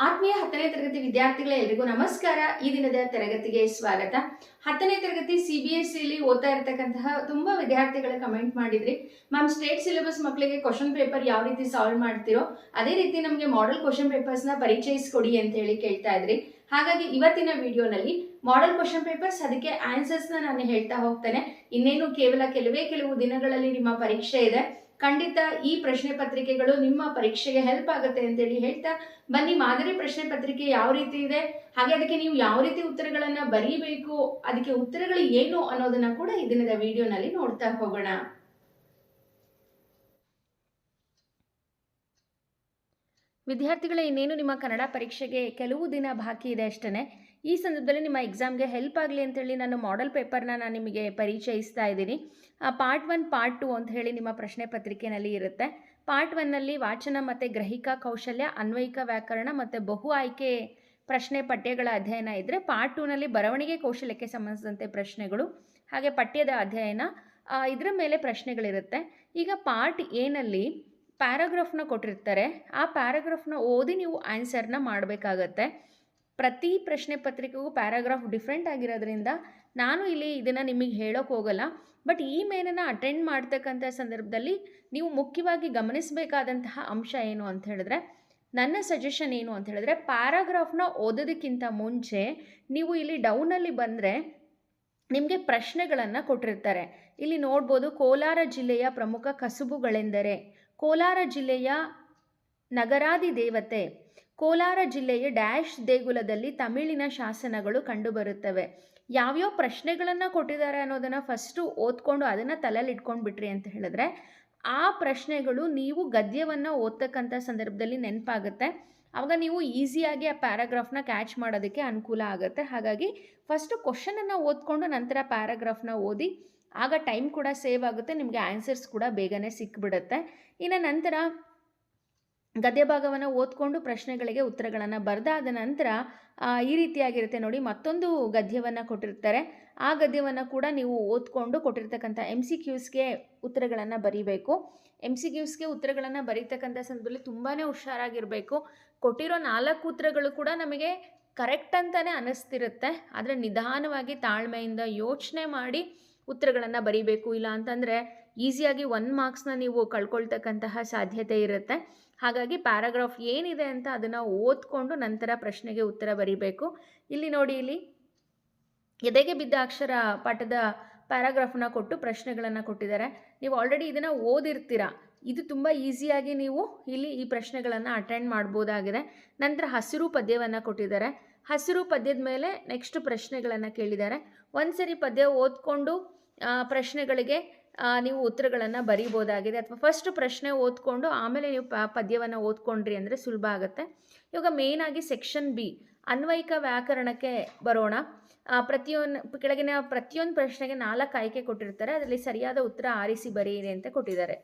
ಆತ್ಮೀಯ 10ನೇ ತರಗತಿ ವಿದ್ಯಾರ್ಥಿಗಳ ಎಲ್ರಿಗೂ ನಮಸ್ಕಾರ. ಈ ದಿನದ ತರಗತಿಗೆ ಸ್ವಾಗತ. 10ನೇ ತರಗತಿ CBSE ಓದ್ತಾ ಇರತಕ್ಕಂತಹ ತುಂಬಾ ವಿದ್ಯಾರ್ಥಿಗಳು ಕಮೆಂಟ್ ಮಾಡಿದ್ರಿ, ಮ್ಯಾಮ್ ಸ್ಟೇಟ್ ಸಿಲೆಬಸ್ ಮಕ್ಕಳಿಗೆ ಕ್ವಶನ್ ಪೇಪರ್ ಯಾವ ರೀತಿ ಸಾಲ್ವ್ ಮಾಡ್ತಿರೋ ಅದೇ ರೀತಿ ನಮಗೆ ಮಾಡೆಲ್ ಕ್ವಶನ್ ಪೇಪರ್ಸ್ ನ ಪರಿಚಯಿಸ್ಕೊಡಿ ಅಂತ ಹೇಳಿ ಕೇಳ್ತಾ ಇದ್ರಿ. ಹಾಗಾಗಿ ಇವತ್ತಿನ ವಿಡಿಯೋನಲ್ಲಿ ಮಾಡೆಲ್ ಕ್ವಶನ್ ಪೇಪರ್ಸ್, ಅದಕ್ಕೆ ಆನ್ಸರ್ಸ್ ನಾನು ಹೇಳ್ತಾ ಹೋಗ್ತೇನೆ. ಇನ್ನೇನು ಕೇವಲ ಕೆಲವು ದಿನಗಳಲ್ಲಿ ನಿಮ್ಮ ಪರೀಕ್ಷೆ ಇದೆ. ಖಂಡಿತ ಈ ಪ್ರಶ್ನೆ ಪತ್ರಿಕೆಗಳು ನಿಮ್ಮ ಪರೀಕ್ಷೆಗೆ ಹೆಲ್ಪ್ ಆಗುತ್ತೆ ಅಂತೇಳಿ ಹೇಳ್ತಾ ಬನ್ನಿ, ಮಾದರಿ ಪ್ರಶ್ನೆ ಪತ್ರಿಕೆ ಯಾವ ರೀತಿ ಇದೆ, ಹಾಗೆ ಅದಕ್ಕೆ ನೀವು ಯಾವ ರೀತಿ ಉತ್ತರಗಳನ್ನ ಬರೀಬೇಕು, ಅದಕ್ಕೆ ಉತ್ತರಗಳು ಏನು ಅನ್ನೋದನ್ನ ಕೂಡ ಈ ದಿನದ ವಿಡಿಯೋನಲ್ಲಿ ನೋಡ್ತಾ ಹೋಗೋಣ. ವಿದ್ಯಾರ್ಥಿಗಳೇ, ಇನ್ನೇನು ನಿಮ್ಮ ಕನ್ನಡ ಪರೀಕ್ಷೆಗೆ ಕೆಲವು ದಿನ ಬಾಕಿ ಇದೆ ಅಷ್ಟೇ. ಈ ಸಂದರ್ಭದಲ್ಲಿ ನಿಮ್ಮ ಎಕ್ಸಾಮ್ಗೆ ಹೆಲ್ಪ್ ಆಗಲಿ ಅಂತೇಳಿ ನಾನು ಮಾಡೆಲ್ ಪೇಪರ್ನ ನಾನು ನಿಮಗೆ ಪರಿಚಯಿಸ್ತಾ ಇದ್ದೀನಿ. ಪಾರ್ಟ್ 1 ಪಾರ್ಟ್ 2 ಅಂತ ಹೇಳಿ ನಿಮ್ಮ ಪ್ರಶ್ನೆ ಪತ್ರಿಕೆಯಲ್ಲಿ ಇರುತ್ತೆ. ಪಾರ್ಟ್ 1ನಲ್ಲಿ ವಾಚನ ಮತ್ತು ಗ್ರಹಿಕಾ ಕೌಶಲ್ಯ, ಅನ್ವಯಿಕ ವ್ಯಾಕರಣ ಮತ್ತು ಬಹು ಆಯ್ಕೆ ಪ್ರಶ್ನೆ ಪಠ್ಯಗಳ ಅಧ್ಯಯನ ಇದ್ದರೆ, ಪಾರ್ಟ್ 2ನಲ್ಲಿ ಬರವಣಿಗೆ ಕೌಶಲ್ಯಕ್ಕೆ ಸಂಬಂಧಿಸಿದಂತೆ ಪ್ರಶ್ನೆಗಳು ಹಾಗೆ ಪಠ್ಯದ ಅಧ್ಯಯನ ಇದರ ಮೇಲೆ ಪ್ರಶ್ನೆಗಳಿರುತ್ತೆ. ಈಗ ಪಾರ್ಟ್ ಎನಲ್ಲಿ ಪ್ಯಾರಾಗ್ರಾಫ್ನ ಕೊಟ್ಟಿರ್ತಾರೆ. ಆ ಪ್ಯಾರಾಗ್ರಾಫ್ನ ಓದಿ ನೀವು ಆನ್ಸರ್ನ ಮಾಡಬೇಕಾಗತ್ತೆ. ಪ್ರತಿ ಪ್ರಶ್ನೆ ಪತ್ರಿಕೆಗೂ ಪ್ಯಾರಾಗ್ರಾಫ್ ಡಿಫ್ರೆಂಟ್ ಆಗಿರೋದ್ರಿಂದ ನಾನು ಇಲ್ಲಿ ಇದನ್ನು ನಿಮಗೆ ಹೇಳೋಕೆ ಹೋಗಲ್ಲ. ಬಟ್ ಈ ಮೇಲನ್ನು ಅಟೆಂಡ್ ಮಾಡ್ತಕ್ಕಂಥ ಸಂದರ್ಭದಲ್ಲಿ ನೀವು ಮುಖ್ಯವಾಗಿ ಗಮನಿಸಬೇಕಾದಂತಹ ಅಂಶ ಏನು ಅಂತ ಹೇಳಿದ್ರೆ, ನನ್ನ ಸಜೆಷನ್ ಏನು ಅಂತ ಹೇಳಿದ್ರೆ, ಪ್ಯಾರಾಗ್ರಾಫ್ನ ಓದೋದಕ್ಕಿಂತ ಮುಂಚೆ ನೀವು ಇಲ್ಲಿ ಡೌನಲ್ಲಿ ಬಂದರೆ ನಿಮಗೆ ಪ್ರಶ್ನೆಗಳನ್ನು ಕೊಟ್ಟಿರ್ತಾರೆ. ಇಲ್ಲಿ ನೋಡ್ಬೋದು, ಕೋಲಾರ ಜಿಲ್ಲೆಯ ಪ್ರಮುಖ ಕಸುಬುಗಳೆಂದರೆ, ಕೋಲಾರ ಜಿಲ್ಲೆಯ ನಗರಾದಿ ದೇವತೆ, ಕೋಲಾರ ಜಿಲ್ಲೆಯ ಡ್ಯಾಶ್ ದೇಗುಲದಲ್ಲಿ ತಮಿಳಿನ ಶಾಸನಗಳು ಕಂಡುಬರುತ್ತವೆ. ಯಾವ್ಯಾವ ಪ್ರಶ್ನೆಗಳನ್ನು ಕೊಟ್ಟಿದ್ದಾರೆ ಅನ್ನೋದನ್ನು ಫಸ್ಟು ಓದ್ಕೊಂಡು ಅದನ್ನು ತಲೆಯಲ್ಲಿ ಇಟ್ಕೊಂಡು ಬಿಟ್ರಿ ಅಂತ ಹೇಳಿದ್ರೆ, ಆ ಪ್ರಶ್ನೆಗಳು ನೀವು ಗದ್ಯವನ್ನು ಓದ್ತಕ್ಕಂಥ ಸಂದರ್ಭದಲ್ಲಿ ನೆನಪಾಗುತ್ತೆ. ಆವಾಗ ನೀವು ಈಸಿಯಾಗಿ ಆ ಪ್ಯಾರಾಗ್ರಾಫ್ನ ಕ್ಯಾಚ್ ಮಾಡೋದಕ್ಕೆ ಅನುಕೂಲ ಆಗುತ್ತೆ. ಹಾಗಾಗಿ ಫಸ್ಟು ಕ್ವಶನನ್ನು ಓದ್ಕೊಂಡು ನಂತರ ಪ್ಯಾರಾಗ್ರಾಫ್ನ ಓದಿ, ಆಗ ಟೈಮ್ ಕೂಡ ಸೇವ್ ಆಗುತ್ತೆ, ನಿಮಗೆ ಆನ್ಸರ್ಸ್ ಕೂಡ ಬೇಗನೆ ಸಿಕ್ಬಿಡುತ್ತೆ. ಇನ್ನು ನಂತರ ಗದ್ಯ ಭಾಗವನ್ನು ಓದ್ಕೊಂಡು ಪ್ರಶ್ನೆಗಳಿಗೆ ಉತ್ತರಗಳನ್ನು ಬರೆದಾದ ನಂತರ ಈ ರೀತಿಯಾಗಿರುತ್ತೆ ನೋಡಿ, ಮತ್ತೊಂದು ಗದ್ಯವನ್ನು ಕೊಟ್ಟಿರ್ತಾರೆ. ಆ ಗದ್ಯವನ್ನು ಕೂಡ ನೀವು ಓದ್ಕೊಂಡು ಕೊಟ್ಟಿರ್ತಕ್ಕಂಥ MCQಸ್ಗೆ ಉತ್ತರಗಳನ್ನು ಬರೀಬೇಕು. MCQಸ್ಗೆ ಉತ್ತರಗಳನ್ನು ಬರೀತಕ್ಕಂಥ ಸಂದರ್ಭದಲ್ಲಿ ತುಂಬಾ ಹುಷಾರಾಗಿರಬೇಕು. ಕೊಟ್ಟಿರೋ 4 ಉತ್ತರಗಳು ಕೂಡ ನಮಗೆ ಕರೆಕ್ಟ್ ಅಂತಲೇ ಅನ್ನಿಸ್ತಿರುತ್ತೆ. ಆದರೆ ನಿಧಾನವಾಗಿ ತಾಳ್ಮೆಯಿಂದ ಯೋಚನೆ ಮಾಡಿ ಉತ್ತರಗಳನ್ನು ಬರೀಬೇಕು. ಇಲ್ಲ ಅಂತಂದರೆ ಈಸಿಯಾಗಿ 1 ಮಾರ್ಕ್ಸ್ನ ನೀವು ಕಳ್ಕೊಳ್ತಕ್ಕಂತಹ ಸಾಧ್ಯತೆ ಇರುತ್ತೆ. ಹಾಗಾಗಿ ಪ್ಯಾರಾಗ್ರಾಫ್ ಏನಿದೆ ಅಂತ ಅದನ್ನು ಓದ್ಕೊಂಡು ನಂತರ ಪ್ರಶ್ನೆಗೆ ಉತ್ತರ ಬರೀಬೇಕು. ಇಲ್ಲಿ ನೋಡಿ, ಇಲ್ಲಿ ಎದೆಗೆ ಬಿದ್ದ ಅಕ್ಷರ ಪಾಠದ ಪ್ಯಾರಾಗ್ರಾಫ್ನ ಕೊಟ್ಟು ಪ್ರಶ್ನೆಗಳನ್ನು ಕೊಟ್ಟಿದ್ದಾರೆ. ನೀವು ಆಲ್ರೆಡಿ ಇದನ್ನು ಓದಿರ್ತೀರ. ಇದು ತುಂಬ ಈಸಿಯಾಗಿ ನೀವು ಇಲ್ಲಿ ಈ ಪ್ರಶ್ನೆಗಳನ್ನು ಅಟೆಂಡ್ ಮಾಡ್ಬೋದಾಗಿದೆ. ನಂತರ ಹಸಿರು ಪದ್ಯವನ್ನು ಕೊಟ್ಟಿದ್ದಾರೆ. ಹಸಿರು ಪದ್ಯದ ಮೇಲೆ ನೆಕ್ಸ್ಟ್ ಪ್ರಶ್ನೆಗಳನ್ನು ಕೇಳಿದ್ದಾರೆ. ಒಂದ್ಸರಿ ಪದ್ಯ ಓದ್ಕೊಂಡು ಪ್ರಶ್ನೆಗಳಿಗೆ ನೀವು ಉತ್ತರಗಳನ್ನು ಬರೀಬೋದಾಗಿದೆ. ಅಥವಾ ಫಸ್ಟ್ ಪ್ರಶ್ನೆ ಓದ್ಕೊಂಡು ಆಮೇಲೆ ನೀವು ಪದ್ಯವನ್ನು ಓದ್ಕೊಂಡ್ರಿ ಅಂದರೆ ಸುಲಭ ಆಗುತ್ತೆ. ಇವಾಗ ಮೇಯ್ನಾಗಿ ಸೆಕ್ಷನ್ ಬಿ ಅನ್ವಯಿಕ ವ್ಯಾಕರಣಕ್ಕೆ ಬರೋಣ. ಕೆಳಗಿನ ಪ್ರತಿಯೊಂದು ಪ್ರಶ್ನೆಗೆ 4 ಆಯ್ಕೆ ಕೊಟ್ಟಿರ್ತಾರೆ. ಅದರಲ್ಲಿ ಸರಿಯಾದ ಉತ್ತರ ಆರಿಸಿ ಬರೆಯಿರಿ ಅಂತ ಕೊಟ್ಟಿದ್ದಾರೆ.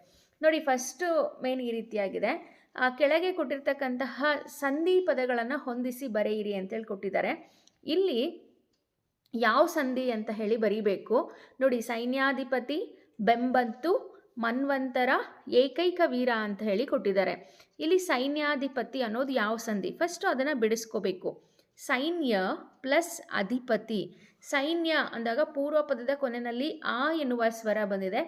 ನೋಡಿ, ಫಸ್ಟು ಮೇನ್ ಈ ರೀತಿಯಾಗಿದೆ. ಕೆಳಗೆ ಕೊಟ್ಟಿರ್ತಕ್ಕಂತಹ ಸಂಧಿ ಪದಗಳನ್ನು ಹೊಂದಿಸಿ ಬರೆಯಿರಿ ಅಂತೇಳಿ ಕೊಟ್ಟಿದ್ದಾರೆ. ಇಲ್ಲಿ ಯಾವ ಸಂಧಿ ಅಂತ ಹೇಳಿ ಬರೀಬೇಕು ನೋಡಿ. ಸೈನ್ಯಾಧಿಪತಿ, ಬೆಂಬಂತು, ಮನ್ವಂತರ, ಏಕೈಕ ವೀರ ಅಂತ ಹೇಳಿ ಕೊಟ್ಟಿದ್ದಾರೆ. ಇಲ್ಲಿ ಸೈನ್ಯಾಧಿಪತಿ ಅನ್ನೋದು ಯಾವ ಸಂಧಿ, ಫಸ್ಟು ಅದನ್ನು ಬಿಡಿಸ್ಕೋಬೇಕು. ಸೈನ್ಯ ಪ್ಲಸ್ ಅಧಿಪತಿ. ಸೈನ್ಯ ಅಂದಾಗ ಪೂರ್ವ ಪದದ ಕೊನೆಯಲ್ಲಿ ಆ ಎನ್ನುವ ಸ್ವರ ಬಂದಿದೆ,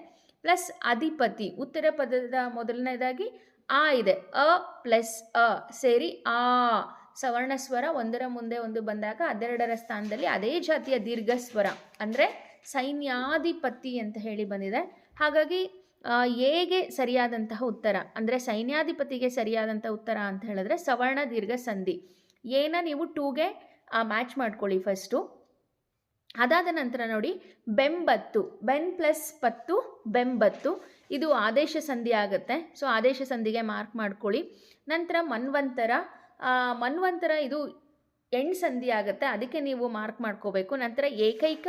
ಪ್ಲಸ್ ಅಧಿಪತಿ ಉತ್ತರ ಪದದ ಮೊದಲನೇದಾಗಿ ಆ ಇದೆ, ಅ ಪ್ಲಸ್ ಅ ಸೇರಿ ಆ ಸವರ್ಣ ಸ್ವರ ಒಂದರ ಮುಂದೆ ಒಂದು ಬಂದಾಗ ಅದೆರಡರ ಸ್ಥಾನದಲ್ಲಿ ಅದೇ ಜಾತಿಯ ದೀರ್ಘ ಸ್ವರ ಅಂದರೆ ಸೈನ್ಯಾಧಿಪತಿ ಅಂತ ಹೇಳಿ ಬಂದಿದೆ. ಹಾಗಾಗಿ ಎಗೆ ಸರಿಯಾದಂತಹ ಉತ್ತರ ಅಂದರೆ ಸೈನ್ಯಾಧಿಪತಿಗೆ ಸರಿಯಾದಂಥ ಉತ್ತರ ಅಂತ ಹೇಳಿದ್ರೆ ಸವರ್ಣ ದೀರ್ಘ ಸಂಧಿ. ಏನ ನೀವು 2ಗೆ ಮ್ಯಾಚ್ ಮಾಡ್ಕೊಳ್ಳಿ ಫಸ್ಟು. ಅದಾದ ನಂತರ ನೋಡಿ, ಬೆಂಬತ್ತು, ಬೆನ್ ಪ್ಲಸ್ ಪತ್ತು ಬೆಂಬತ್ತು, ಇದು ಆದೇಶ ಸಂಧಿ ಆಗುತ್ತೆ. ಸೊ ಆದೇಶ ಸಂಧಿಗೆ ಮಾರ್ಕ್ ಮಾಡ್ಕೊಳ್ಳಿ. ನಂತರ ಮನ್ವಂತರ, ಮನ್ವಂತರ ಇದು ಎಂಡ್ ಸಂಧಿ ಆಗುತ್ತೆ, ಅದಕ್ಕೆ ನೀವು ಮಾರ್ಕ್ ಮಾಡ್ಕೋಬೇಕು. ನಂತರ ಏಕೈಕ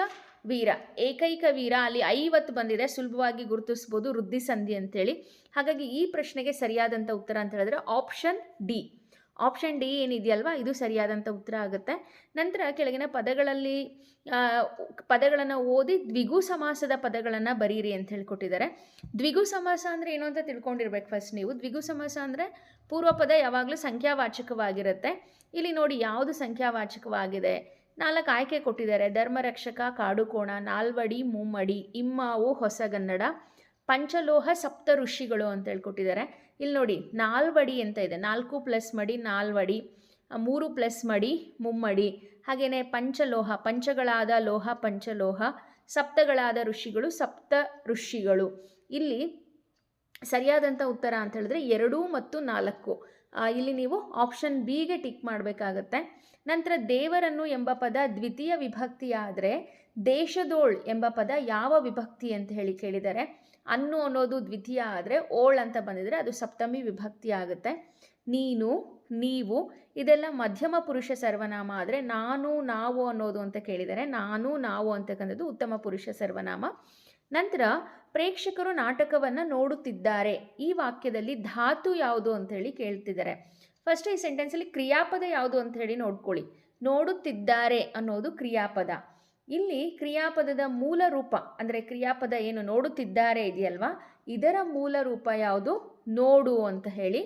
ವೀರ, ಏಕೈಕ ವೀರ ಅಲ್ಲಿ 50 ಬಂದಿದೆ, ಸುಲಭವಾಗಿ ಗುರುತಿಸ್ಬೋದು, ವೃದ್ಧಿ ಸಂಧಿ ಅಂತೇಳಿ. ಹಾಗಾಗಿ ಈ ಪ್ರಶ್ನೆಗೆ ಸರಿಯಾದಂಥ ಉತ್ತರ ಅಂತ ಹೇಳಿದ್ರೆ ಆಪ್ಷನ್ ಡಿ. ಆಪ್ಷನ್ ಡಿ ಏನಿದೆಯಲ್ವಾ ಇದು ಸರಿಯಾದಂಥ ಉತ್ತರ ಆಗುತ್ತೆ. ನಂತರ ಕೆಳಗಿನ ಪದಗಳನ್ನು ಓದಿ ದ್ವಿಗು ಸಮಾಸದ ಪದಗಳನ್ನು ಬರೀರಿ ಅಂತ ಹೇಳ್ಕೊಟ್ಟಿದ್ದಾರೆ. ದ್ವಿಗು ಸಮಾಸ ಅಂದರೆ ಏನು ಅಂತ ತಿಳ್ಕೊಂಡಿರ್ಬೇಕು ಫಸ್ಟ್ ನೀವು. ದ್ವಿಗು ಸಮಾಸ ಅಂದರೆ ಪೂರ್ವ ಪದ ಯಾವಾಗಲೂ ಸಂಖ್ಯಾವಾಚಕವಾಗಿರುತ್ತೆ. ಇಲ್ಲಿ ನೋಡಿ ಯಾವುದು ಸಂಖ್ಯಾವಾಚಕವಾಗಿದೆ. 4 ಆಯ್ಕೆ ಕೊಟ್ಟಿದ್ದಾರೆ. ಧರ್ಮರಕ್ಷಕ, ಕಾಡುಕೋಣ, ನಾಲ್ವಡಿ, ಮುಮ್ಮಡಿ, ಇಮ್ಮಾವು, ಹೊಸಗನ್ನಡ, ಪಂಚಲೋಹ, ಸಪ್ತ ಋಷಿಗಳು ಅಂತ ಹೇಳ್ಕೊಟ್ಟಿದ್ದಾರೆ. ಇಲ್ಲಿ ನೋಡಿ ನಾಲ್ವಡಿ ಅಂತ ಇದೆ. 4 ಪ್ಲಸ್ ಮಡಿ ನಾಲ್ವಡಿ, 3 ಪ್ಲಸ್ ಮಡಿ ಮುಮ್ಮಡಿ. ಹಾಗೆಯೇ ಪಂಚಲೋಹ, ಪಂಚಗಳಾದ ಲೋಹ ಪಂಚಲೋಹ, ಸಪ್ತಗಳಾದ ಋಷಿಗಳು ಸಪ್ತ ಋಷಿಗಳು. ಇಲ್ಲಿ ಸರಿಯಾದಂಥ ಉತ್ತರ ಅಂತ ಹೇಳಿದ್ರೆ 2 ಮತ್ತು 4. ಇಲ್ಲಿ ನೀವು ಆಪ್ಷನ್ ಬಿಗೆ ಟಿಕ್ ಮಾಡಬೇಕಾಗತ್ತೆ. ನಂತರ ದೇವರನ್ನು ಎಂಬ ಪದ ದ್ವಿತೀಯ ವಿಭಕ್ತಿಯಾದರೆ ದೇಶದೋಳ್ ಎಂಬ ಪದ ಯಾವ ವಿಭಕ್ತಿ ಅಂತ ಹೇಳಿ ಕೇಳಿದ್ದಾರೆ. ಅನ್ನು ಅನ್ನೋದು ದ್ವಿತೀಯ ಆದರೆ ಓಳ್ ಅಂತ ಬಂದಿದ್ರೆ ಅದು ಸಪ್ತಮಿ ವಿಭಕ್ತಿ ಆಗುತ್ತೆ. ನೀನು, ನೀವು ಇದೆಲ್ಲ ಮಧ್ಯಮ ಪುರುಷ ಸರ್ವನಾಮ ಆದರೆ ನಾನು, ನಾವು ಅನ್ನೋದು ಅಂತ ಕೇಳಿದ್ದಾರೆ. ನಾನು, ನಾವು ಅಂತಕ್ಕಂಥದ್ದು ಉತ್ತಮ ಪುರುಷ ಸರ್ವನಾಮ. ನಂತರ ಪ್ರೇಕ್ಷಕರು ನಾಟಕವನ್ನು ನೋಡುತ್ತಿದ್ದಾರೆ. ಈ ವಾಕ್ಯದಲ್ಲಿ ಧಾತು ಯಾವುದು ಅಂಥೇಳಿ ಕೇಳ್ತಿದ್ದಾರೆ. ಫಸ್ಟ್ ಈ ಸೆಂಟೆನ್ಸಲ್ಲಿ ಕ್ರಿಯಾಪದ ಯಾವುದು ಅಂತ ಹೇಳಿ ನೋಡ್ಕೊಳ್ಳಿ. ನೋಡುತ್ತಿದ್ದಾರೆ ಅನ್ನೋದು ಕ್ರಿಯಾಪದ. ಇಲ್ಲಿ ಕ್ರಿಯಾಪದದ ಮೂಲ ರೂಪ ಅಂದರೆ ಕ್ರಿಯಾಪದ ಏನು ನೋಡುತ್ತಿದ್ದಾರೆ ಇದೆಯಲ್ವಾ, ಇದರ ಮೂಲ ರೂಪ ಯಾವುದು? ನೋಡು ಅಂತ ಹೇಳಿ.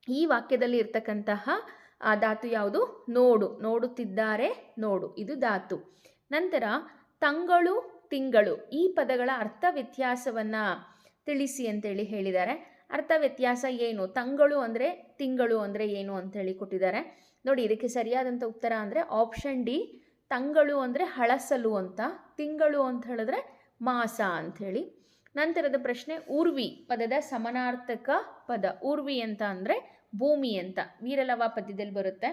ಈ ವಾಕ್ಯದಲ್ಲಿ ಇರ್ತಕ್ಕಂತಹ ಧಾತು ಯಾವುದು? ನೋಡು. ನೋಡುತ್ತಿದ್ದಾರೆ, ನೋಡು, ಇದು ಧಾತು. ನಂತರ ತಂಗಳು, ತಿಂಗಳು ಈ ಪದಗಳ ಅರ್ಥ ವ್ಯತ್ಯಾಸವನ್ನು ತಿಳಿಸಿ ಅಂತೇಳಿ ಹೇಳಿದ್ದಾರೆ. ಅರ್ಥ ವ್ಯತ್ಯಾಸ ಏನು? ತಂಗಳು ಅಂದರೆ ತಿಂಗಳು ಅಂದರೆ ಏನು ಅಂತೇಳಿ ಕೊಟ್ಟಿದ್ದಾರೆ. ನೋಡಿ ಇದಕ್ಕೆ ಸರಿಯಾದಂಥ ಉತ್ತರ ಅಂದರೆ ಆಪ್ಷನ್ ಡಿ. ತಂಗಳು ಅಂದರೆ ಹಳಸಲು ಅಂತ, ತಿಂಗಳು ಅಂತ ಹೇಳಿದ್ರೆ ಮಾಸ ಅಂಥೇಳಿ. ನಂತರದ ಪ್ರಶ್ನೆ ಊರ್ವಿ ಪದದ ಸಮಾನಾರ್ಥಕ ಪದ. ಊರ್ವಿ ಅಂತ ಅಂದರೆ ಭೂಮಿ ಅಂತ ವೀರಲವ ಪದ್ಯದಲ್ಲಿ ಬರುತ್ತೆ.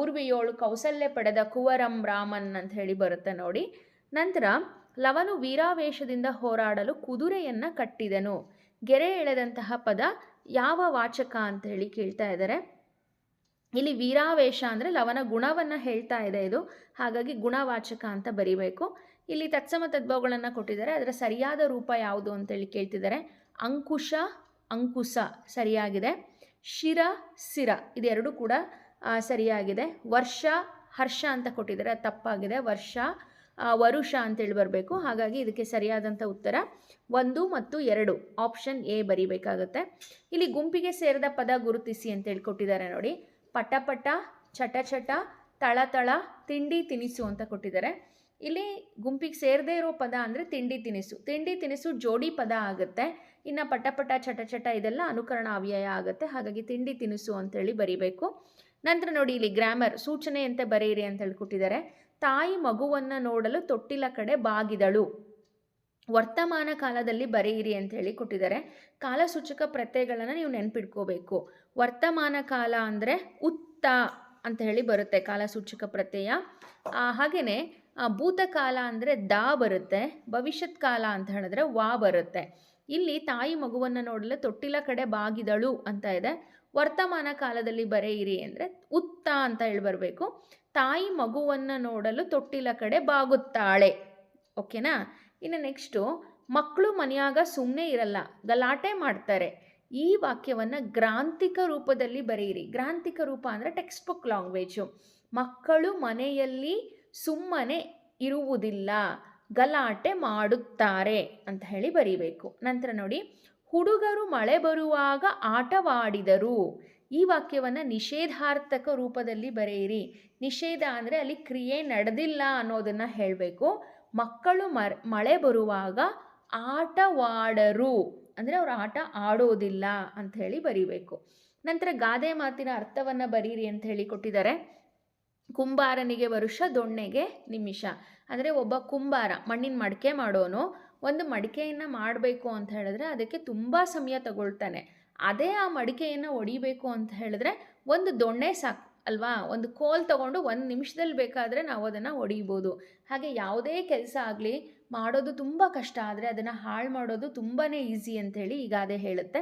ಊರ್ವಿಯೋಳು ಕೌಸಲ್ಯ ಪಡೆದ ಕುವರಂ ರಾಮನ್ ಅಂತ ಹೇಳಿ ಬರುತ್ತೆ ನೋಡಿ. ನಂತರ ಲವನು ವೀರಾವೇಶದಿಂದ ಹೋರಾಡಲು ಕುದುರೆಯನ್ನು ಕಟ್ಟಿದನು. ಗೆರೆ ಎಳೆದಂತಹ ಪದ ಯಾವ ವಾಚಕ ಅಂತ ಹೇಳಿ ಕೇಳ್ತಾ ಇದ್ದಾರೆ. ಇಲ್ಲಿ ವೀರಾವೇಶ ಅಂದರೆ ಲವನ ಗುಣವನ್ನು ಹೇಳ್ತಾ ಇದೆ ಇದು, ಹಾಗಾಗಿ ಗುಣವಾಚಕ ಅಂತ ಬರಿಬೇಕು. ಇಲ್ಲಿ ತತ್ಸಮ ತದ್ಭವಗಳನ್ನು ಕೊಟ್ಟಿದ್ದಾರೆ. ಅದರ ಸರಿಯಾದ ರೂಪ ಯಾವುದು ಅಂತೇಳಿ ಕೇಳ್ತಿದ್ದಾರೆ. ಅಂಕುಶ, ಅಂಕುಶ ಸರಿಯಾಗಿದೆ. ಶಿರ, ಸಿರ ಇದೆರಡು ಕೂಡ ಸರಿಯಾಗಿದೆ. ವರ್ಷ, ಹರ್ಷ ಅಂತ ಕೊಟ್ಟಿದ್ದಾರೆ, ಅದು ತಪ್ಪಾಗಿದೆ. ವರ್ಷ, ವರುಷ ಅಂತೇಳಿ ಬರಬೇಕು. ಹಾಗಾಗಿ ಇದಕ್ಕೆ ಸರಿಯಾದಂಥ ಉತ್ತರ 1 ಮತ್ತು 2 ಆಪ್ಷನ್ ಎ ಬರಿಬೇಕಾಗುತ್ತೆ. ಇಲ್ಲಿ ಗುಂಪಿಗೆ ಸೇರಿದ ಪದ ಗುರುತಿಸಿ ಅಂತೇಳಿ ಕೊಟ್ಟಿದ್ದಾರೆ ನೋಡಿ. ಪಟಪಟ, ಚಟಚಟ, ತಳತಳ, ತಿಂಡಿ ತಿನಿಸು ಅಂತ ಕೊಟ್ಟಿದ್ದಾರೆ. ಇಲ್ಲಿ ಗುಂಪಿಗೆ ಸೇರದೇ ಇರೋ ಪದ ಅಂದರೆ ತಿಂಡಿ ತಿನಿಸು. ತಿಂಡಿ ತಿನಿಸು ಜೋಡಿ ಪದ ಆಗುತ್ತೆ. ಇನ್ನು ಪಟಪಟ, ಚಟಚಟ ಇದೆಲ್ಲ ಅನುಕರಣ ಅವ್ಯಯ ಆಗುತ್ತೆ. ಹಾಗಾಗಿ ತಿಂಡಿ ತಿನಿಸು ಅಂತೇಳಿ ಬರಿಬೇಕು. ನಂತರ ನೋಡಿ ಇಲ್ಲಿ ಗ್ರಾಮರ್ ಸೂಚನೆಯಂತೆ ಬರೆಯಿರಿ ಅಂತ ಹೇಳ್ಕೊಟ್ಟಿದ್ದಾರೆ. ತಾಯಿ ಮಗುವನ್ನು ನೋಡಲು ತೊಟ್ಟಿಲ ಕಡೆ ಬಾಗಿದಳು. ವರ್ತಮಾನ ಕಾಲದಲ್ಲಿ ಬರೆಯಿರಿ ಅಂತ ಹೇಳಿ ಕೊಟ್ಟಿದ್ದಾರೆ. ಕಾಲಸೂಚಕ ಪ್ರತ್ಯಯಗಳನ್ನು ನೀವು ನೆನ್ಪಿಟ್ಕೋಬೇಕು. ವರ್ತಮಾನ ಕಾಲ ಅಂದರೆ ಉತ್ತ ಅಂತ ಹೇಳಿ ಬರುತ್ತೆ ಕಾಲಸೂಚಕ ಪ್ರತ್ಯಯ. ಹಾಗೆಯೇ ಭೂತಕಾಲ ಅಂದರೆ ದಾ ಬರುತ್ತೆ. ಭವಿಷ್ಯತ್ ಕಾಲ ಅಂತ ಹೇಳಿದ್ರೆ ವಾ ಬರುತ್ತೆ. ಇಲ್ಲಿ ತಾಯಿ ಮಗುವನ್ನು ನೋಡಲು ತೊಟ್ಟಿಲ ಕಡೆ ಬಾಗಿದಳು ಅಂತ ಇದೆ. ವರ್ತಮಾನ ಕಾಲದಲ್ಲಿ ಬರೆಯಿರಿ ಅಂದರೆ ಉತ್ತ ಅಂತ ಹೇಳಿ ಬರಬೇಕು. ತಾಯಿ ಮಗುವನ್ನು ನೋಡಲು ತೊಟ್ಟಿಲ ಕಡೆ ಬಾಗುತ್ತಾಳೆ. ಓಕೆನಾ? ಇನ್ನು ನೆಕ್ಸ್ಟು ಮಕ್ಕಳು ಮನೆಯಾಗ ಸುಮ್ಮನೆ ಇರಲ್ಲ, ಗಲಾಟೆ ಮಾಡ್ತಾರೆ. ಈ ವಾಕ್ಯವನ್ನು ಗ್ರಾಂಥಿಕ ರೂಪದಲ್ಲಿ ಬರೆಯಿರಿ. ಗ್ರಾಂಥಿಕ ರೂಪ ಅಂದರೆ ಟೆಕ್ಸ್ಟ್ ಬುಕ್ ಲ್ಯಾಂಗ್ವೇಜು. ಮಕ್ಕಳು ಮನೆಯಲ್ಲಿ ಸುಮ್ಮನೆ ಇರುವುದಿಲ್ಲ, ಗಲಾಟೆ ಮಾಡುತ್ತಾರೆ ಅಂತ ಹೇಳಿ ಬರೀಬೇಕು. ನಂತರ ನೋಡಿ ಹುಡುಗರು ಮಳೆ ಬರುವಾಗ ಆಟವಾಡಿದರು. ಈ ವಾಕ್ಯವನ್ನು ನಿಷೇಧಾರ್ಥಕ ರೂಪದಲ್ಲಿ ಬರೆಯಿರಿ. ನಿಷೇಧ ಅಂದರೆ ಅಲ್ಲಿ ಕ್ರಿಯೆ ನಡೆದಿಲ್ಲ ಅನ್ನೋದನ್ನು ಹೇಳಬೇಕು. ಮಕ್ಕಳು ಮಳೆ ಬರುವಾಗ ಆಟವಾಡರು ಅಂದರೆ ಅವರು ಆಟ ಆಡೋದಿಲ್ಲ ಅಂತ ಹೇಳಿ ಬರೀಬೇಕು. ನಂತರ ಗಾದೆ ಮಾತಿನ ಅರ್ಥವನ್ನು ಬರೀರಿ ಅಂತ ಹೇಳಿ ಕೊಟ್ಟಿದ್ದಾರೆ. ಕುಂಬಾರನಿಗೆ ವರುಷ, ದೊಣ್ಣೆಗೆ ನಿಮಿಷ. ಅಂದರೆ ಒಬ್ಬ ಕುಂಬಾರ ಮಣ್ಣಿನ ಮಡಿಕೆ ಮಾಡೋನು ಒಂದು ಮಡಿಕೆಯನ್ನು ಮಾಡಬೇಕು ಅಂತ ಹೇಳಿದ್ರೆ ಅದಕ್ಕೆ ತುಂಬ ಸಮಯ ತಗೊಳ್ತಾನೆ. ಅದೇ ಆ ಮಡಿಕೆಯನ್ನು ಒಡಿಬೇಕು ಅಂತ ಹೇಳಿದ್ರೆ ಒಂದು ದೊಣ್ಣೆ ಸಾಕು ಅಲ್ವಾ? ಒಂದು ಕೋಲ್ ತಗೊಂಡು 1 ನಿಮಿಷದಲ್ಲಿ ಬೇಕಾದರೆ ನಾವು ಅದನ್ನು ಒಡಿಬೋದು. ಹಾಗೆ ಯಾವುದೇ ಕೆಲಸ ಆಗಲಿ ಮಾಡೋದು ತುಂಬ ಕಷ್ಟ, ಆದರೆ ಅದನ್ನು ಹಾಳು ಮಾಡೋದು ತುಂಬಾ ಈಸಿ ಅಂಥೇಳಿ ಈ ಗಾದೆ ಹೇಳುತ್ತೆ.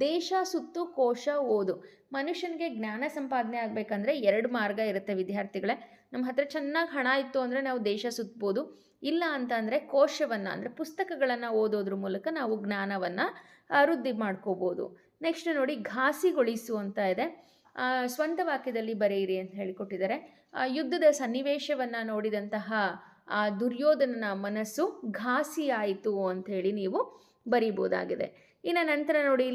ದೇಶ ಸುತ್ತು ಕೋಶ ಓದು. ಮನುಷ್ಯನಿಗೆ ಜ್ಞಾನ ಸಂಪಾದನೆ ಆಗಬೇಕಂದ್ರೆ 2 ಮಾರ್ಗ ಇರುತ್ತೆ ವಿದ್ಯಾರ್ಥಿಗಳೇ. ನಮ್ಮ ಹತ್ರ ಚೆನ್ನಾಗಿ ಹಣ ಇತ್ತು ಅಂದರೆ ನಾವು ದೇಶ ಸುತ್ತಬೋದು. ಇಲ್ಲ ಅಂತ ಅಂದರೆ ಕೋಶವನ್ನು ಅಂದರೆ ಪುಸ್ತಕಗಳನ್ನು ಓದೋದ್ರ ಮೂಲಕ ನಾವು ಜ್ಞಾನವನ್ನು ವೃದ್ಧಿ ಮಾಡ್ಕೋಬೋದು. ನೆಕ್ಸ್ಟ್ ನೋಡಿ ಘಾಸಿಗೊಳಿಸು ಅಂತ ಇದೆ. ಸ್ವಂತ ವಾಕ್ಯದಲ್ಲಿ ಬರೆಯಿರಿ ಅಂತ ಹೇಳಿಕೊಟ್ಟಿದ್ದಾರೆ. ಯುದ್ಧದ ಸನ್ನಿವೇಶವನ್ನು ನೋಡಿದಂತಹ ದುರ್ಯೋಧನನ ಮನಸ್ಸು ಘಾಸಿಯಾಯಿತು ಅಂಥೇಳಿ ನೀವು ಬರೀಬೋದಾಗಿದೆ. ಇನ್ನು ನಂತರ ನೋಡಿ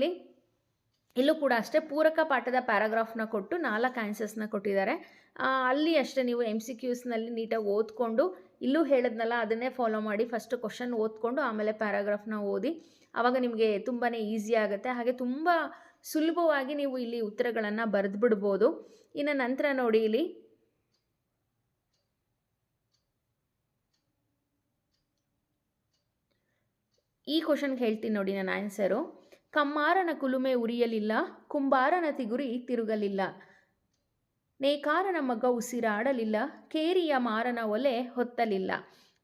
ಇಲ್ಲೂ ಕೂಡ ಅಷ್ಟೇ ಪೂರಕ ಪಾಠದ ಪ್ಯಾರಾಗ್ರಾಫ್ನ ಕೊಟ್ಟು 4 ಆನ್ಸರ್ಸ್ನ ಕೊಟ್ಟಿದ್ದಾರೆ. ಅಲ್ಲಿ ಅಷ್ಟೇ ನೀವು MCQಸ್ನಲ್ಲಿ ನೀಟಾಗಿ ಓದ್ಕೊಂಡು, ಇಲ್ಲೂ ಹೇಳಿದ್ನಲ್ಲ ಅದನ್ನೇ ಫಾಲೋ ಮಾಡಿ. ಫಸ್ಟ್ ಕ್ವಶನ್ ಓದ್ಕೊಂಡು ಆಮೇಲೆ ಪ್ಯಾರಾಗ್ರಾಫ್ನ ಓದಿ, ಆವಾಗ ನಿಮಗೆ ತುಂಬಾ ಈಸಿ ಆಗುತ್ತೆ. ಹಾಗೆ ತುಂಬ ಸುಲಭವಾಗಿ ನೀವು ಇಲ್ಲಿ ಉತ್ತರಗಳನ್ನು ಬರೆದು ಬಿಡ್ಬೋದು. ಇನ್ನು ನಂತರ ನೋಡಿ ಈ ಕ್ವಶನ್ಗೆ ಹೇಳ್ತೀನಿ ನೋಡಿ ನಾನು ಆನ್ಸರು. ಕಮ್ಮಾರನ ಕುಲುಮೆ ಉರಿಯಲಿಲ್ಲ, ಕುಂಬಾರನ ತಿಗುರಿ ತಿರುಗಲಿಲ್ಲ, ನೇಕಾರನ ಮಗ ಉಸಿರಾಡಲಿಲ್ಲ, ಕೇರಿಯ ಮಾರನ ಒಲೆ ಹೊತ್ತಲಿಲ್ಲ.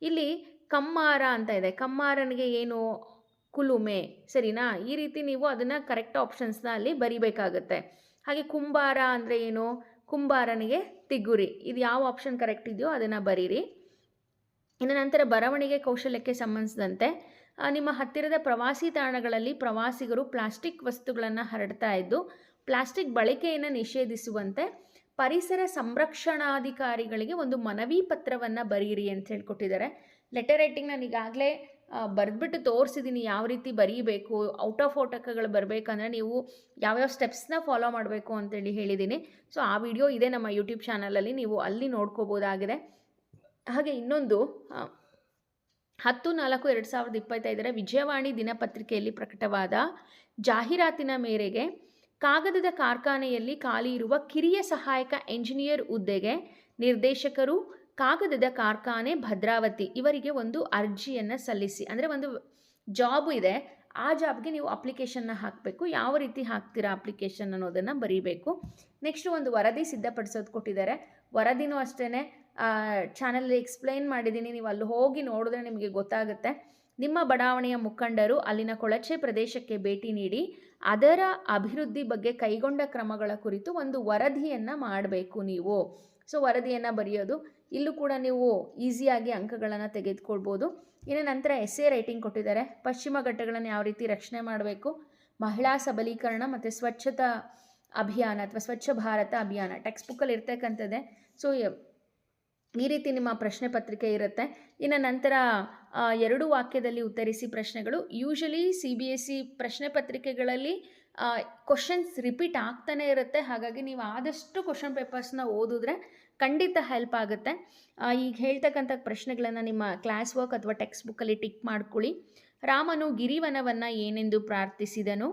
ಇಲ್ಲಿ ಕಮ್ಮಾರ ಅಂತ ಇದೆ. ಕಮ್ಮಾರನಿಗೆ ಏನು ಕುಲುಮೆ, ಸರಿನಾ? ಈ ರೀತಿ ನೀವು ಅದನ್ನು ಕರೆಕ್ಟ್ ಆಪ್ಷನ್ಸ್ನ ಅಲ್ಲಿ ಬರಿಬೇಕಾಗತ್ತೆ. ಹಾಗೆ ಕುಂಬಾರ ಅಂದರೆ ಏನು? ಕುಂಬಾರನಿಗೆ ತಿಗುರಿ. ಇದು ಯಾವ ಆಪ್ಷನ್ ಕರೆಕ್ಟ್ ಇದೆಯೋ ಅದನ್ನು ಬರೀರಿ. ಇನ್ನು ನಂತರ ಬರವಣಿಗೆ ಕೌಶಲ್ಯಕ್ಕೆ ಸಂಬಂಧಿಸಿದಂತೆ ನಿಮ್ಮ ಹತ್ತಿರದ ಪ್ರವಾಸಿ ತಾಣಗಳಲ್ಲಿ ಪ್ರವಾಸಿಗರು ಪ್ಲಾಸ್ಟಿಕ್ ವಸ್ತುಗಳನ್ನು ಹರಡ್ತಾ ಇದ್ದು ಪ್ಲಾಸ್ಟಿಕ್ ಬಳಕೆಯನ್ನು ನಿಷೇಧಿಸುವಂತೆ ಪರಿಸರ ಸಂರಕ್ಷಣಾಧಿಕಾರಿಗಳಿಗೆ ಒಂದು ಮನವಿ ಪತ್ರವನ್ನು ಬರೀರಿ ಅಂತ ಹೇಳ್ಕೊಟ್ಟಿದ್ದಾರೆ. ಲೆಟರ್ ರೈಟಿಂಗ್ ನಾನು ಈಗಾಗಲೇ ಬರೆದ್ಬಿಟ್ಟು ತೋರಿಸಿದ್ದೀನಿ ಯಾವ ರೀತಿ ಬರೀಬೇಕು. ಔಟ್ ಆಫ್ ಔಟಕಗಳು ಬರಬೇಕಂದ್ರೆ ನೀವು ಯಾವ್ಯಾವ ಸ್ಟೆಪ್ಸ್ನ ಫಾಲೋ ಮಾಡಬೇಕು ಅಂತೇಳಿ ಹೇಳಿದ್ದೀನಿ. ಸೊ ಆ ವಿಡಿಯೋ ಇದೆ ನಮ್ಮ ಯೂಟ್ಯೂಬ್ ಚಾನಲಲ್ಲಿ, ನೀವು ಅಲ್ಲಿ ನೋಡ್ಕೋಬೋದಾಗಿದೆ. ಹಾಗೆ ಇನ್ನೊಂದು 10/4/2025 ವಿಜಯವಾಣಿ ದಿನಪತ್ರಿಕೆಯಲ್ಲಿ ಪ್ರಕಟವಾದ ಜಾಹೀರಾತಿನ ಮೇರೆಗೆ ಕಾಗದದ ಕಾರ್ಖಾನೆಯಲ್ಲಿ ಖಾಲಿ ಇರುವ ಕಿರಿಯ ಸಹಾಯಕ ಎಂಜಿನಿಯರ್ ಹುದ್ದೆಗೆ ನಿರ್ದೇಶಕರು, ಕಾಗದದ ಕಾರ್ಖಾನೆ ಭದ್ರಾವತಿ ಇವರಿಗೆ ಒಂದು ಅರ್ಜಿಯನ್ನು ಸಲ್ಲಿಸಿ. ಅಂದರೆ ಒಂದು ಜಾಬ್ ಇದೆ, ಆ ಜಾಬ್ಗೆ ನೀವು ಅಪ್ಲಿಕೇಶನ್ನ ಹಾಕಬೇಕು. ಯಾವ ರೀತಿ ಹಾಕ್ತೀರಾ ಅಪ್ಲಿಕೇಶನ್ ಅನ್ನೋದನ್ನು ಬರೀಬೇಕು. ನೆಕ್ಸ್ಟ್ ಒಂದು ವರದಿ ಸಿದ್ಧಪಡಿಸೋದು ಕೊಟ್ಟಿದ್ದಾರೆ. ವರದಿನೂ ಅಷ್ಟೇ ಚಾನಲಲ್ಲಿ ಎಕ್ಸ್ಪ್ಲೈನ್ ಮಾಡಿದ್ದೀನಿ, ನೀವು ಅಲ್ಲಿ ಹೋಗಿ ನೋಡಿದ್ರೆ ನಿಮಗೆ ಗೊತ್ತಾಗುತ್ತೆ. ನಿಮ್ಮ ಬಡಾವಣೆಯ ಮುಖಂಡರು ಅಲ್ಲಿನ ಕೊಳಚೆ ಪ್ರದೇಶಕ್ಕೆ ಭೇಟಿ ನೀಡಿ ಅದರ ಅಭಿವೃದ್ಧಿ ಬಗ್ಗೆ ಕೈಗೊಂಡ ಕ್ರಮಗಳ ಕುರಿತು ಒಂದು ವರದಿಯನ್ನು ಮಾಡಬೇಕು ನೀವು. ಸೊ ವರದಿಯನ್ನು ಬರೆಯೋದು, ಇಲ್ಲೂ ಕೂಡ ನೀವು ಈಸಿಯಾಗಿ ಅಂಕಗಳನ್ನು ತೆಗೆದುಕೊಳ್ಬೋದು. ಇನ್ನು ನಂತರ ಎಸ್ಸೆ ರೈಟಿಂಗ್ ಕೊಟ್ಟಿದ್ದಾರೆ. ಪಶ್ಚಿಮ ಘಟ್ಟಗಳನ್ನು ಯಾವ ರೀತಿ ರಕ್ಷಣೆ ಮಾಡಬೇಕು, ಮಹಿಳಾ ಸಬಲೀಕರಣ ಮತ್ತು ಸ್ವಚ್ಛತಾ ಅಭಿಯಾನ ಅಥವಾ ಸ್ವಚ್ಛ ಭಾರತ ಅಭಿಯಾನ ಟೆಕ್ಸ್ಟ್ ಬುಕ್ಕಲ್ಲಿ ಇರ್ತಕ್ಕಂಥದ್ದೇ. ಸೊ ಈ ರೀತಿ ನಿಮ್ಮ ಪ್ರಶ್ನೆ ಪತ್ರಿಕೆ ಇರುತ್ತೆ. ಇನ್ನು ನಂತರ 2 ವಾಕ್ಯದಲ್ಲಿ ಉತ್ತರಿಸಿ ಪ್ರಶ್ನೆಗಳು. ಯೂಶಲಿ CBSE ಪ್ರಶ್ನೆ ಪತ್ರಿಕೆಗಳಲ್ಲಿ ಕ್ವಶನ್ಸ್ ರಿಪೀಟ್ ಆಗ್ತಾನೆ ಇರುತ್ತೆ. ಹಾಗಾಗಿ ನೀವು ಆದಷ್ಟು ಕ್ವಶನ್ ಪೇಪರ್ಸ್ನ ಓದಿದ್ರೆ ಖಂಡಿತ ಹೆಲ್ಪ್ ಆಗುತ್ತೆ. ಈಗ ಹೇಳ್ತಕ್ಕಂಥ ಪ್ರಶ್ನೆಗಳನ್ನು ನಿಮ್ಮ ಕ್ಲಾಸ್ ವರ್ಕ್ ಅಥವಾ ಟೆಕ್ಸ್ಟ್ ಬುಕ್ಕಲ್ಲಿ ಟಿಕ್ ಮಾಡ್ಕೊಳ್ಳಿ. ರಾಮನು ಗಿರಿವನವನ್ನು ಏನೆಂದು ಪ್ರಾರ್ಥಿಸಿದನು?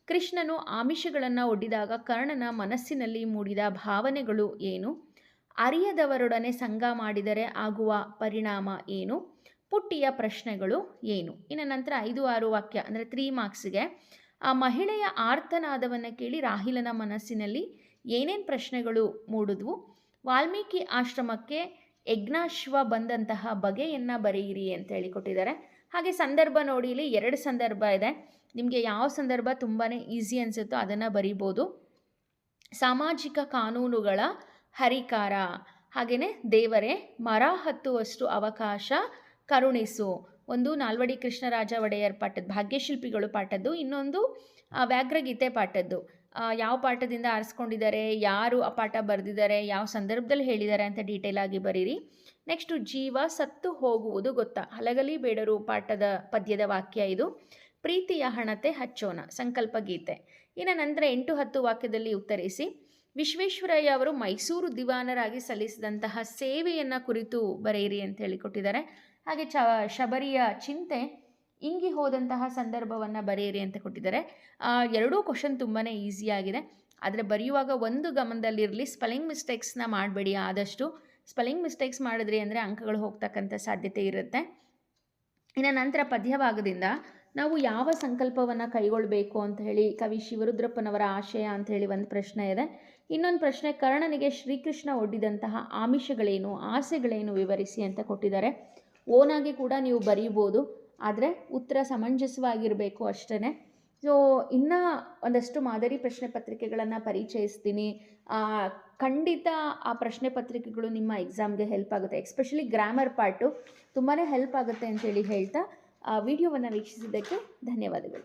ಕೃಷ್ಣನು ಆಮಿಷಗಳನ್ನು ಒಡ್ಡಿದಾಗ ಕರ್ಣನ ಮನಸ್ಸಿನಲ್ಲಿ ಮೂಡಿದ ಭಾವನೆಗಳು ಏನು? ಅರಿಯದವರೊಡನೆ ಸಂಗ ಮಾಡಿದರೆ ಆಗುವ ಪರಿಣಾಮ ಏನು? ಪುಟ್ಟಿಯ ಪ್ರಶ್ನೆಗಳು ಏನು? ಇನ್ನು ನಂತರ 5-6 ವಾಕ್ಯ ಅಂದರೆ 3 ಮಾರ್ಕ್ಸ್ಗೆ ಆ ಮಹಿಳೆಯ ಆರ್ತನಾದವನ್ನು ಕೇಳಿ ರಾಹಿಲನ ಮನಸ್ಸಿನಲ್ಲಿ ಏನೇನು ಪ್ರಶ್ನೆಗಳು ಮೂಡಿದ್ವು? ವಾಲ್ಮೀಕಿ ಆಶ್ರಮಕ್ಕೆ ಯಜ್ಞಾಶ್ವ ಬಂದಂತಹ ಬಗೆಯನ್ನು ಬರೆಯಿರಿ ಅಂತ ಹೇಳಿಕೊಟ್ಟಿದ್ದಾರೆ. ಹಾಗೆ ಸಂದರ್ಭ ನೋಡಿ, ಇಲ್ಲಿ 2 ಸಂದರ್ಭ ಇದೆ. ನಿಮಗೆ ಯಾವ ಸಂದರ್ಭ ತುಂಬಾ ಈಸಿ ಅನಿಸುತ್ತೋ ಅದನ್ನು ಬರಿಬೋದು. ಸಾಮಾಜಿಕ ಕಾನೂನುಗಳ ಹರಿಕಾರ, ಹಾಗೆಯೇ ದೇವರೇ ಮರ ಹತ್ತುವಷ್ಟು ಅವಕಾಶ ಕರುಣಿಸು. ಒಂದು ನಾಲ್ವಡಿ ಕೃಷ್ಣರಾಜ ಒಡೆಯರ್ ಪಾಠದ ಭಾಗ್ಯಶಿಲ್ಪಿಗಳು ಪಾಠದ್ದು, ಇನ್ನೊಂದು ವ್ಯಾಘ್ರಗೀತೆ ಪಾಠದ್ದು. ಯಾವ ಪಾಠದಿಂದ ಆರಿಸ್ಕೊಂಡಿದ್ದಾರೆ, ಯಾರು ಆ ಪಾಠ ಬರೆದಿದ್ದಾರೆ, ಯಾವ ಸಂದರ್ಭದಲ್ಲಿ ಹೇಳಿದ್ದಾರೆ ಅಂತ ಡೀಟೇಲ್ ಆಗಿ ಬರೀರಿ. ನೆಕ್ಸ್ಟು ಜೀವ ಸತ್ತು ಹೋಗುವುದು ಗೊತ್ತಾ, ಹಲಗಲಿ ಬೇಡರು ಪಾಠದ ಪದ್ಯದ ವಾಕ್ಯ ಇದು. ಪ್ರೀತಿಯ ಹಣತೆ ಹಚ್ಚೋಣ ಸಂಕಲ್ಪ ಗೀತೆ. ಇನ್ನು ನಂತರ 8-10 ವಾಕ್ಯದಲ್ಲಿ ಉತ್ತರಿಸಿ. ವಿಶ್ವೇಶ್ವರಯ್ಯ ಅವರು ಮೈಸೂರು ದಿವಾನರಾಗಿ ಸಲ್ಲಿಸಿದಂತಹ ಸೇವೆಯನ್ನು ಕುರಿತು ಬರೆಯಿರಿ ಅಂತ ಹೇಳಿಕೊಟ್ಟಿದ್ದಾರೆ. ಹಾಗೆ ಶಬರಿಯ ಚಿಂತೆ ಇಂಗಿ ಹೋದಂತಹ ಸಂದರ್ಭವನ್ನು ಬರೆಯಿರಿ ಅಂತ ಕೊಟ್ಟಿದ್ದಾರೆ. 2 ಕ್ವಶನ್ ತುಂಬಾ ಈಸಿಯಾಗಿದೆ, ಆದರೆ ಬರೆಯುವಾಗ ಒಂದು ಗಮನದಲ್ಲಿರಲಿ, ಸ್ಪೆಲ್ಲಿಂಗ್ ಮಿಸ್ಟೇಕ್ಸ್ನ ಮಾಡಬೇಡಿ. ಆದಷ್ಟು ಸ್ಪೆಲ್ಲಿಂಗ್ ಮಿಸ್ಟೇಕ್ಸ್ ಮಾಡಿದ್ರಿ ಅಂದರೆ ಅಂಕಗಳು ಹೋಗ್ತಕ್ಕಂಥ ಸಾಧ್ಯತೆ ಇರುತ್ತೆ. ಇನ್ನು ನಂತರ ಪದ್ಯಭಾಗದಿಂದ ನಾವು ಯಾವ ಸಂಕಲ್ಪವನ್ನು ಕೈಗೊಳ್ಳಬೇಕು ಅಂತ ಹೇಳಿ ಕವಿ ಶಿವರುದ್ರಪ್ಪನವರ ಆಶಯ ಅಂತ ಹೇಳಿ ಒಂದು ಪ್ರಶ್ನೆ ಇದೆ. ಇನ್ನೊಂದು ಪ್ರಶ್ನೆ, ಕರ್ಣನಿಗೆ ಶ್ರೀಕೃಷ್ಣ ಒಡ್ಡಿದಂತಹ ಆಮಿಷಗಳೇನು, ಆಸೆಗಳೇನು ವಿವರಿಸಿ ಅಂತ ಕೊಟ್ಟಿದ್ದಾರೆ. ಓನಾಗಿ ಕೂಡ ನೀವು ಬರೀಬೋದು, ಆದರೆ ಉತ್ತರ ಸಮಂಜಸವಾಗಿರಬೇಕು ಅಷ್ಟೇ. ಸೊ ಇನ್ನೂ ಒಂದಷ್ಟು ಮಾದರಿ ಪ್ರಶ್ನೆ ಪತ್ರಿಕೆಗಳನ್ನು ಪರಿಚಯಿಸ್ತೀನಿ. ಖಂಡಿತ ಆ ಪ್ರಶ್ನೆ ಪತ್ರಿಕೆಗಳು ನಿಮ್ಮ ಎಕ್ಸಾಮ್ಗೆ ಹೆಲ್ಪ್ ಆಗುತ್ತೆ. ಎಸ್ಪೆಷಲಿ ಗ್ರಾಮರ್ ಪಾರ್ಟು ತುಂಬಾ ಹೆಲ್ಪ್ ಆಗುತ್ತೆ ಅಂತೇಳಿ ಹೇಳ್ತಾ ವಿಡಿಯೋವನ್ನು ವೀಕ್ಷಿಸಿದ್ದಕ್ಕೆ ಧನ್ಯವಾದಗಳು.